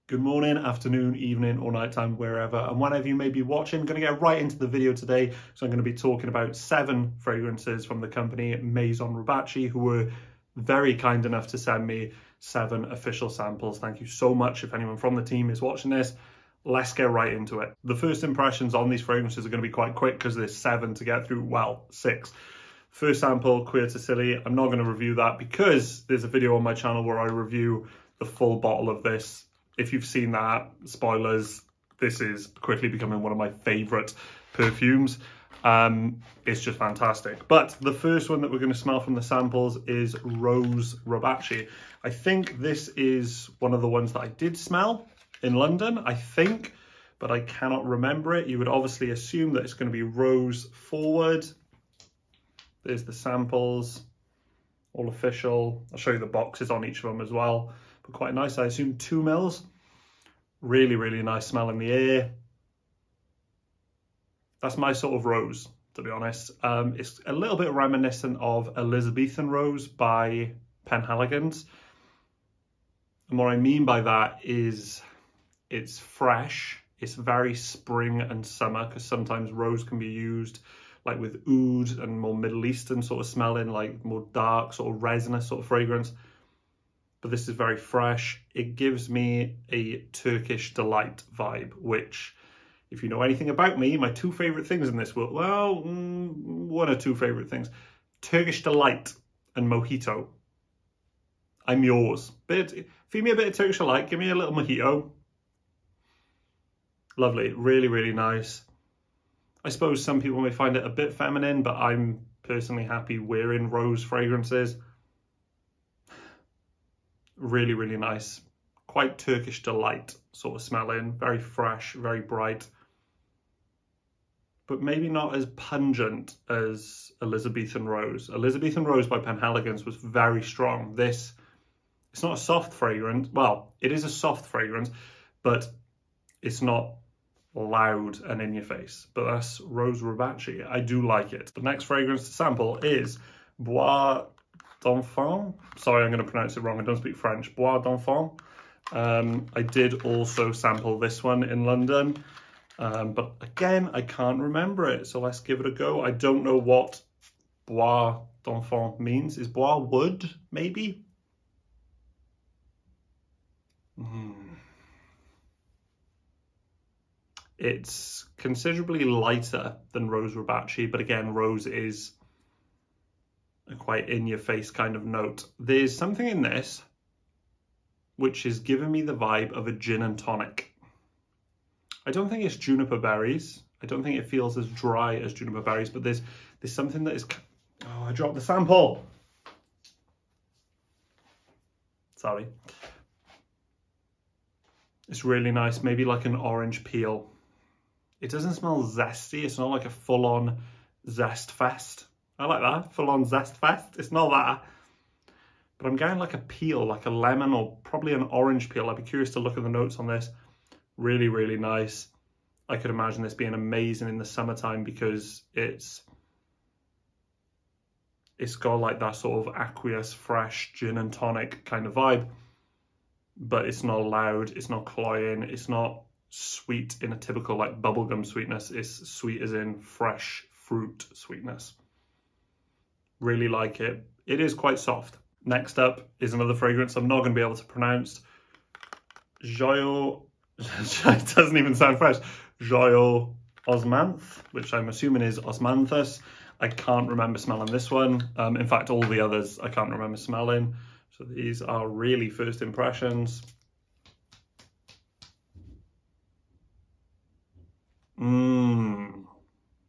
Good morning, afternoon, evening, or nighttime, wherever and whenever you may be watching. I'm going to get right into the video today. So I'm going to be talking about 7 fragrances from the company Maison Rebatchi, who were very kind enough to send me 7 official samples. Thank you so much. If anyone from the team is watching this, let's get right into it. The first impressions on these fragrances are going to be quite quick because there's 7 to get through. Well, 6. First sample, Queer to Silly. I'm not going to review that because there's a video on my channel where I review the full bottle of this. If you've seen that, spoilers, this is quickly becoming one of my favourite perfumes. It's just fantastic. But the first one that we're going to smell from the samples is Rose Rabachi. I think this is one of the ones that I did smell in London, I think, but I cannot remember it. You would obviously assume that it's going to be rose forward. There's the samples, all official. I'll show you the boxes on each of them as well. But quite nice. I assume 2 mils. Really, really nice smell in the air. That's my sort of rose, to be honest. It's a little bit reminiscent of Elizabethan Rose by Penhaligon's. And what I mean by that is it's fresh. It's very spring and summer, because sometimes rose can be used like with oud and more Middle Eastern sort of smelling, like more dark, sort of resinous sort of fragrance. But this is very fresh. It gives me a Turkish delight vibe, which, if you know anything about me, my 2 favourite things in this world, well, 1 or 2 favourite things, Turkish delight and mojito. I'm yours. Feed me a bit of Turkish delight, give me a little mojito. Lovely, really, really nice. I suppose some people may find it a bit feminine, but I'm personally happy wearing rose fragrances. Really, really nice. Quite Turkish delight sort of smelling. Very fresh, very bright. But maybe not as pungent as Elizabethan Rose. Elizabethan Rose by Penhaligon's was very strong. This, it's not a soft fragrance. Well, it is a soft fragrance, but it's not loud and in your face. But that's Rose Rebatchi. I do like it. The next fragrance to sample is Bois d'Enfant. Sorry, I'm going to pronounce it wrong. I don't speak French. Bois d'Enfant. I did also sample this one in London, but again, I can't remember it. So let's give it a go. I don't know what Bois d'Enfant means. Is bois wood, maybe? It's considerably lighter than Rose Rebatchi, but again, rose is a quite in-your-face kind of note. There's something in this which is giving me the vibe of a gin and tonic. I don't think it's juniper berries. I don't think it feels as dry as juniper berries, but there's something that is... Oh, I dropped the sample. Sorry. It's really nice, maybe like an orange peel. It doesn't smell zesty. It's not like a full-on zest fest. I like that, full-on zest fest. It's not that. But I'm getting like a peel, like a lemon or probably an orange peel. I'd be curious to look at the notes on this. Really, really nice. I could imagine this being amazing in the summertime because it's got like that sort of aqueous, fresh gin and tonic kind of vibe. But it's not loud, it's not cloying, it's not sweet in a typical like bubblegum sweetness. It's sweet as in fresh fruit sweetness. Really like it. It is quite soft. Next up is another fragrance I'm not going to be able to pronounce. Joyeux, it doesn't even sound fresh. Joyeux Osmanthus, which I'm assuming is Osmanthus. I can't remember smelling this one. In fact, all the others I can't remember smelling. So these are really first impressions.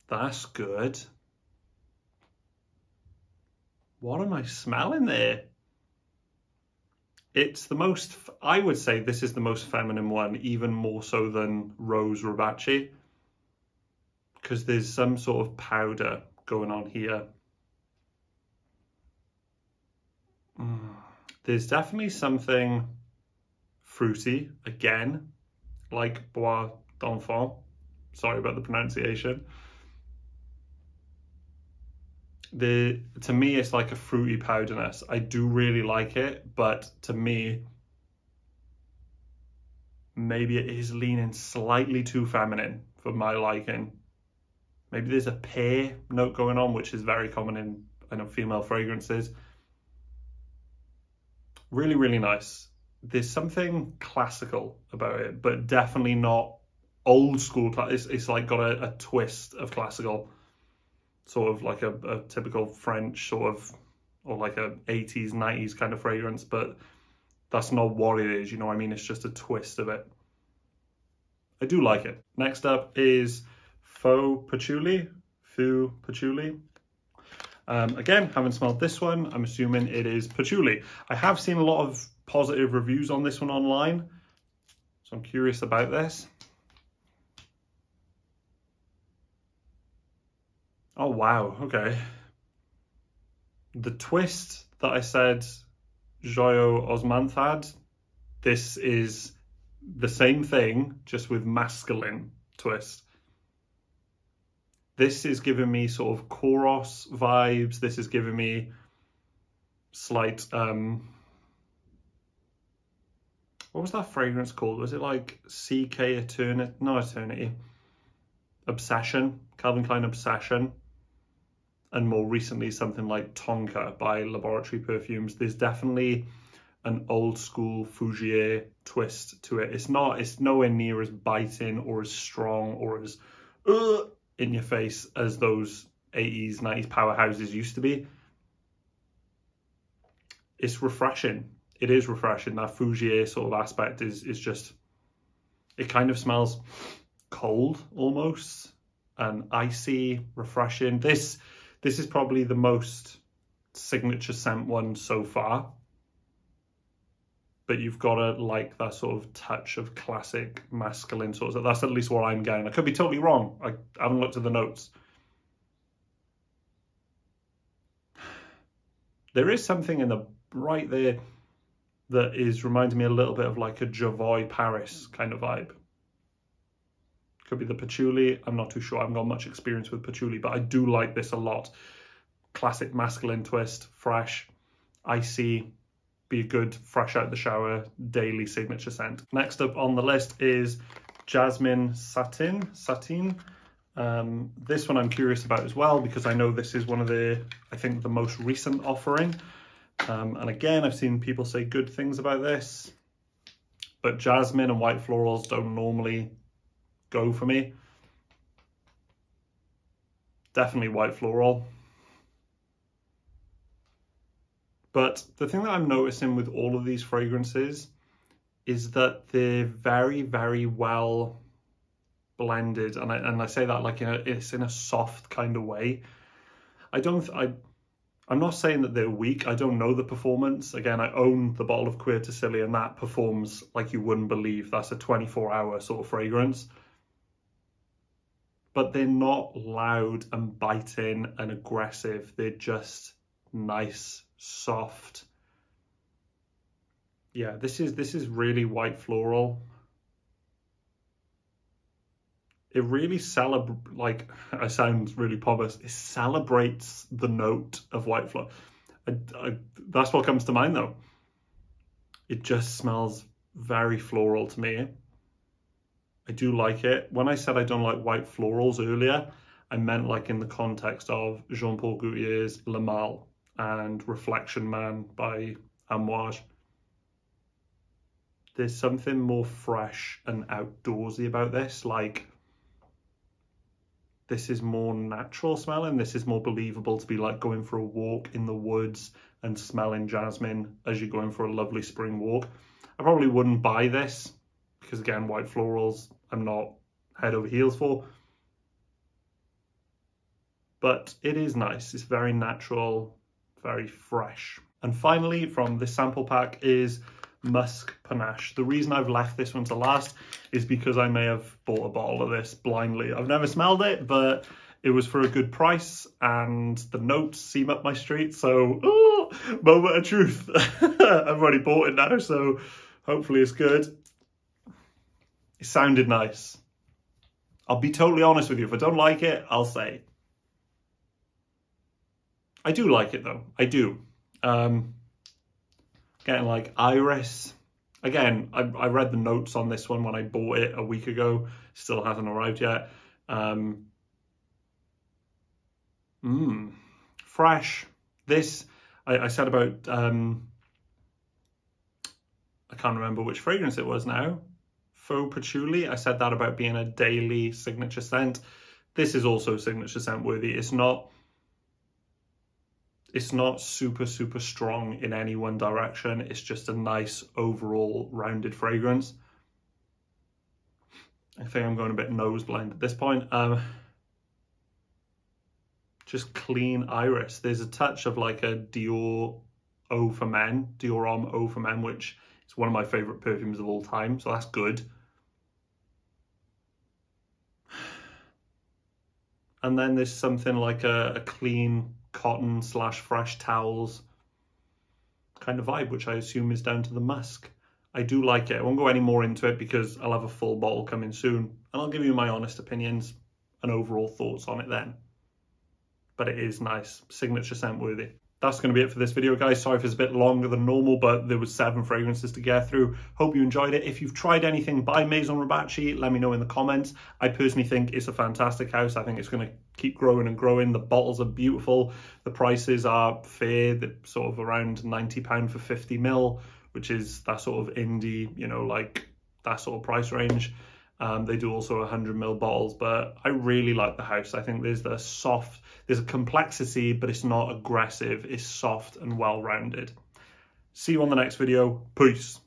That's good. What am I smelling there? It's the most, I would say this is the most feminine one, even more so than Rose Rebatchi, because there's some sort of powder going on here. There's definitely something fruity, again, like Bois d'Enfant. Sorry about the pronunciation. To me, it's like a fruity powderness. I do really like it, but to me, maybe it is leaning slightly too feminine for my liking. Maybe there's a pear note going on, which is very common in, I know, female fragrances. Really, really nice. There's something classical about it, but definitely not old school. It's like got a twist of classical, sort of like a typical French sort of, or like a 80s, 90s kind of fragrance, but that's not what it is, you know what I mean? It's just a twist of it. I do like it. Next up is Faux Patchouli. Again, haven't smelled this one. I'm assuming it is patchouli. I have seen a lot of positive reviews on this one online, so I'm curious about this. Oh, wow, okay. The twist that I said Joyeux Osmanthus had, this is the same thing, just with masculine twist. This is giving me sort of chorus vibes. This is giving me slight, what was that fragrance called? Was it like CK Eternity? No, Eternity. Obsession, Calvin Klein Obsession. And more recently, something like Tonka by Laboratory Perfumes. There's definitely an old school Fougere twist to it. It's nowhere near as biting or as strong or as in your face as those 80s, 90s powerhouses used to be. It's refreshing. It is refreshing. That Fougere sort of aspect is just, it kind of smells cold almost and icy, refreshing. This is probably the most signature scent one so far. But you've got to like that sort of touch of classic masculine sort of. That's at least what I'm getting. I could be totally wrong. I haven't looked at the notes. There is something in the right there that is reminding me a little bit of like a Javoy Paris kind of vibe. Could be the patchouli. I'm not too sure. I haven't got much experience with patchouli, but I do like this a lot. Classic masculine twist, fresh, icy. Be a good fresh out the shower daily signature scent. Next up on the list is Jasmine Satin. This one I'm curious about as well, because I know this is one of I think the most recent offering. And again, I've seen people say good things about this, but jasmine and white florals don't normally go for me. Definitely white floral. But the thing that I'm noticing with all of these fragrances is that they're very, very well blended. And I say that like it's in a soft kind of way. I'm not saying that they're weak. I don't know the performance. Again, I own the bottle of Queer to Silly, and that performs like you wouldn't believe. That's a 24-hour sort of fragrance. But they're not loud and biting and aggressive. They're just nice, soft. Yeah, this is really white floral. It really like, I sound really pompous, it celebrates the note of white floral. That's what comes to mind though. It just smells very floral to me. I do like it. When I said I don't like white florals earlier, I meant like in the context of Jean-Paul Gaultier's Le Mal and Reflection Man by Amouage. There's something more fresh and outdoorsy about this. Like, this is more natural smelling. This is more believable to be like going for a walk in the woods and smelling jasmine as you're going for a lovely spring walk. I probably wouldn't buy this because, again, white florals I'm not head over heels for. But it is nice. It's very natural, very fresh. And finally, from this sample pack is Musk Panache. The reason I've left this one to last is because I may have bought a bottle of this blindly. I've never smelled it, but it was for a good price and the notes seem up my street. So, moment of truth. I've already bought it now, so hopefully it's good. It sounded nice. I'll be totally honest with you. If I don't like it, I'll say. I do like it though. I do. Getting like iris Again, I read the notes on this one when I bought it a week ago. Still hasn't arrived yet. Fresh. This, I said about, I can't remember which fragrance it was now. Faux Patchouli. I said that about being a daily signature scent. This is also signature scent worthy. It's not super, super strong in any one direction. It's just a nice overall rounded fragrance. I think I'm going a bit nose blind at this point. Just clean iris. There's a touch of like a Dior Eau for Men, Dior Homme Eau for Men, which is one of my favorite perfumes of all time. So that's good. And then there's something like a clean cotton / fresh towels kind of vibe, which I assume is down to the musk. I do like it. I won't go any more into it because I'll have a full bottle coming soon, and I'll give you my honest opinions and overall thoughts on it then. But it is nice, signature scent worthy. That's going to be it for this video, guys. Sorry if it's a bit longer than normal, but there was 7 fragrances to get through. Hope you enjoyed it. If you've tried anything by Maison Rebatchi, let me know in the comments. I personally think it's a fantastic house. I think it's going to keep growing and growing. The bottles are beautiful. The prices are fair. They're sort of around £90 for 50 ml, which is that sort of indie, you know, like that sort of price range. They do also 100 ml bottles, but I really like the house. I think there's a complexity, but it's not aggressive. It's soft and well-rounded. See you on the next video. Peace.